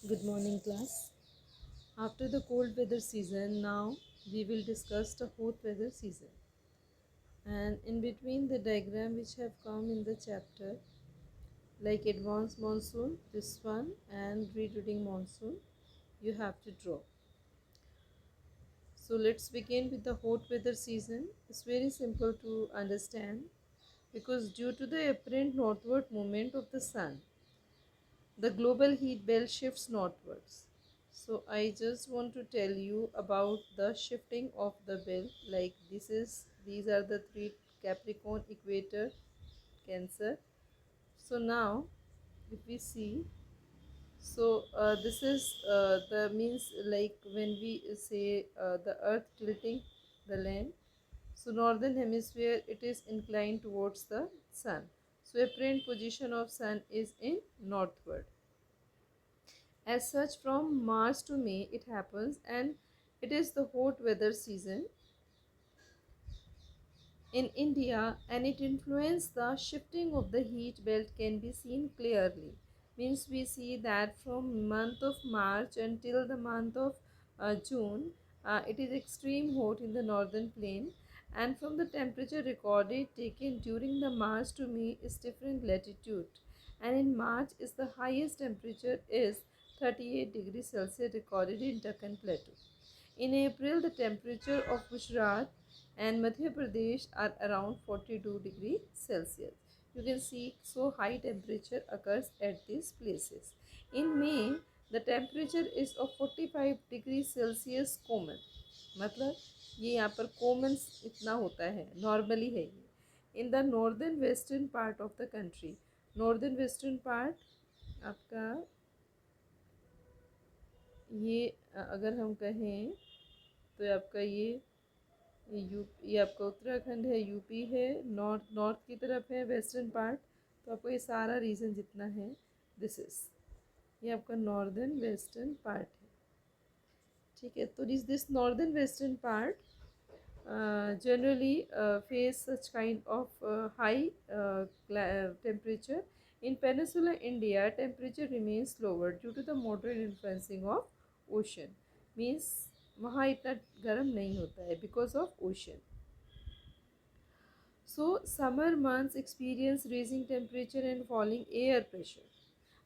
Good morning, class. After the cold weather season, now we will discuss the hot weather season. And in between the diagram which have come in the chapter, like advanced monsoon, this one, and retreating monsoon, you have to draw. So let's begin with the hot weather season. It's very simple to understand because due to the apparent northward movement of the sun, the global heat belt shifts northwards. So I just want to tell you about the shifting of the belt. Like these are the three: Capricorn, Equator, Cancer. So now if we see, this is the means, like when we say the earth tilting the land. So northern hemisphere, it is inclined towards the sun. So apparent position of sun is in northward. As such, from March to May it happens, and it is the hot weather season in India, and it influences the shifting of the heat belt can be seen clearly. Means we see that from month of March until the month of June, it is extreme hot in the northern plain, and from the temperature recorded taken during the March to May is different latitude, and in March is the highest temperature is 38 degrees Celsius recorded in Deccan Plateau. In April, the temperature of Gujarat and Madhya Pradesh are around 42 degrees Celsius. You can see so high temperature occurs at these places. In May, the temperature is of 45 degrees Celsius common. मतलब ये यहाँ पर common इतना होता है, normally है ये. इन the northern western part of the country, northern western part आपका ये अगर हम कहें तो आपका ये आपका उत्तराखंड है, यूपी है, नॉर्थ नॉर्थ की तरफ है, वेस्टर्न पार्ट. तो आपको ये सारा रीजन जितना है, दिस इज ये आपका नॉर्दर्न वेस्टर्न पार्ट है. ठीक है, तो this northern western part generally face such kind of temperature. In peninsular India, temperature remains lower due to the moderate influencing of ocean. Means वहाँ इतना गर्म नहीं होता है because of ocean. So summer months experience raising temperature and falling air pressure.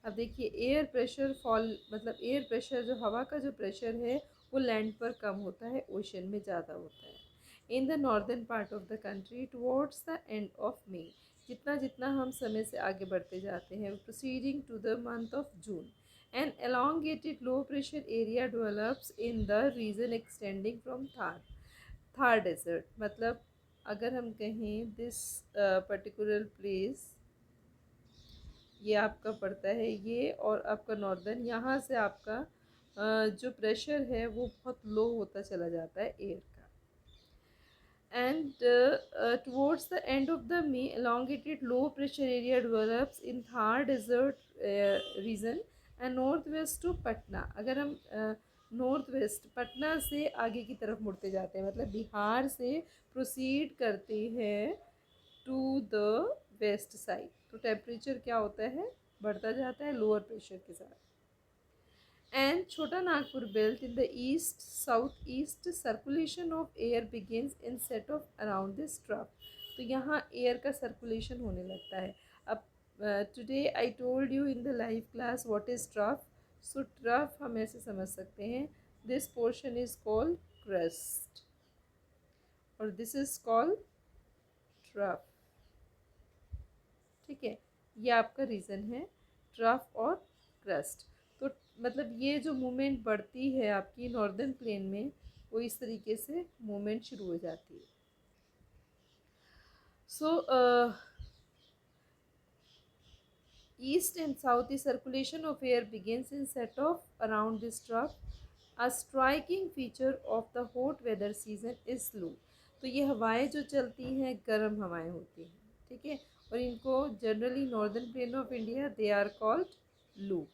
अब देखिए air pressure fall, मतलब air pressure जो हवा का जो प्रेशर है वो लैंड पर कम होता है, ओशन में ज़्यादा होता है. In the northern part of the country towards the end of May, जितना जितना हम समय से आगे बढ़ते जाते हैं, proceeding to the month of June, an elongated low pressure area develops in the region extending from Thar desert. मतलब अगर हम कहें दिस पर्टिकुलर प्लेस, ये आपका पड़ता है ये, और आपका नॉर्दर्न, यहाँ से आपका जो प्रेशर है वो बहुत लो होता चला जाता है एयर का. And towards the end of the May elongated low pressure area develops in Thar desert region and north west to Patna. अगर हम नॉर्थ वेस्ट पटना से आगे की तरफ मुड़ते जाते हैं, मतलब बिहार से प्रोसीड करते हैं टू द वेस्ट साइड, तो टेम्परेचर क्या होता है, बढ़ता जाता है लोअर प्रेशर के साथ. एंड छोटा Nagpur belt in the east south east circulation of air begins in set off around this trough. तो यहाँ एयर का सर्कुलेशन होने लगता है. अब today I told you in the live class what is trough. So trough हम ऐसे समझ सकते हैं, this portion is called crust और दिस इज कॉल्ड ट्रफ. ठीक है, ये आपका रीज़न है ट्रफ और क्रस्ट. तो मतलब ये जो मूवमेंट बढ़ती है आपकी नॉर्दर्न प्लेन में, वो इस तरीके से मूवमेंट शुरू हो जाती है. So east and south east circulation of air begins in set off around this trough. A striking feature of the hot weather season is loo. तो ये हवाएं जो चलती हैं गर्म हवाएं होती हैं, ठीक है, और इनको generally northern plain of India they are called loo.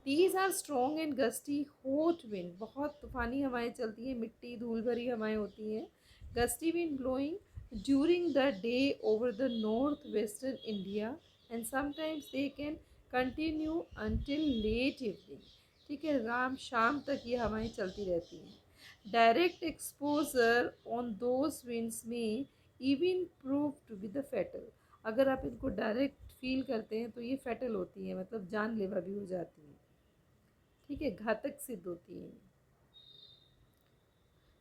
These are strong and gusty hot wind. बहुत तूफानी हवाएं चलती हैं, मिट्टी धूल भरी हवाएं होती हैं. Gusty wind blowing during the day over the north western India, and sometimes they can continue until late evening. ठीक है, राम शाम तक ये हवाएं चलती रहती हैं। Direct exposure on those winds में even prove to be the fatal. अगर आप इनको डायरेक्ट फील करते हैं तो ये फेटल होती है, मतलब जानलेवा भी हो जाती है। ठीक है, घातक सिद्ध होती है।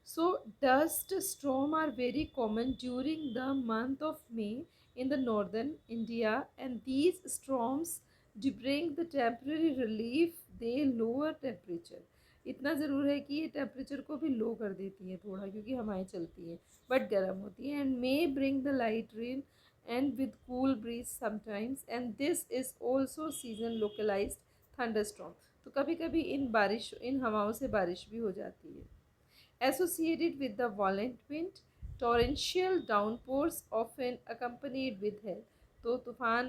So dust storm are very common during the month of May in the northern India, and these storms bring the temporary relief, they lower temperature. इतना ज़रूर है कि ये टेम्परेचर को भी लो कर देती है थोड़ा, क्योंकि हवाएं चलती हैं बट गर्म होती हैं। And may bring the light rain and with cool breeze sometimes, and this is also season localised thunderstorm. तो कभी कभी इन हवाओं से बारिश भी हो जाती है। Associated with the violent wind, torrential downpours often accompanied with hail। तो तूफान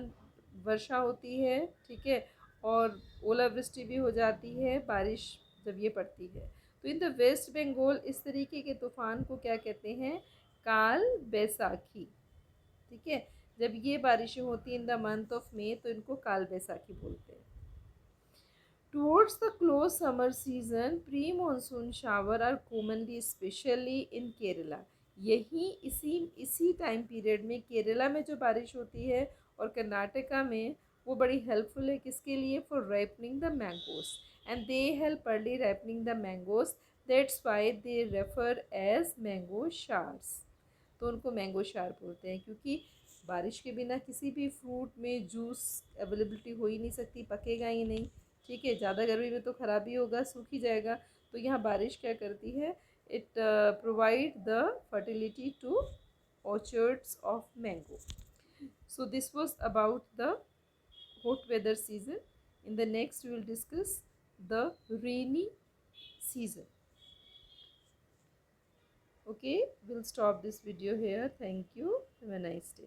वर्षा होती है, ठीक है, और ओलावृष्टि भी हो जाती है बारिश जब ये पड़ती है। तो इन द वेस्ट बंगाल इस तरीके के तूफान को क्या कहते हैं? काल बैसाखी। ठीक है, जब ये बारिशें होती हैं in the month of May तो इनको काल बैसाखी बोलते हैं। Towards the close summer season, pre-monsoon shower are commonly, especially in Kerala। यही इसी टाइम पीरियड में केरला में जो बारिश होती है और कर्नाटका में, वो बड़ी हेल्पफुल है किसके लिए? For ripening the mangoes, and they help early ripening the mangoes, that's why they refer as mango showers. तो उनको मैंगो शार बोलते हैं, क्योंकि बारिश के बिना किसी भी फ्रूट में जूस अवेलेबिलिटी हो ही नहीं सकती, पकेगा ही नहीं। ठीक है, ज़्यादा गर्मी में तो ख़राब ही होगा, सूख ही जाएगा। तो यहाँ बारिश क्या करती है? It provide the fertility to orchards of mango. So this was about the hot weather season. In the next we will discuss the rainy season. Okay, we'll stop this video here. Thank you. Have a nice day.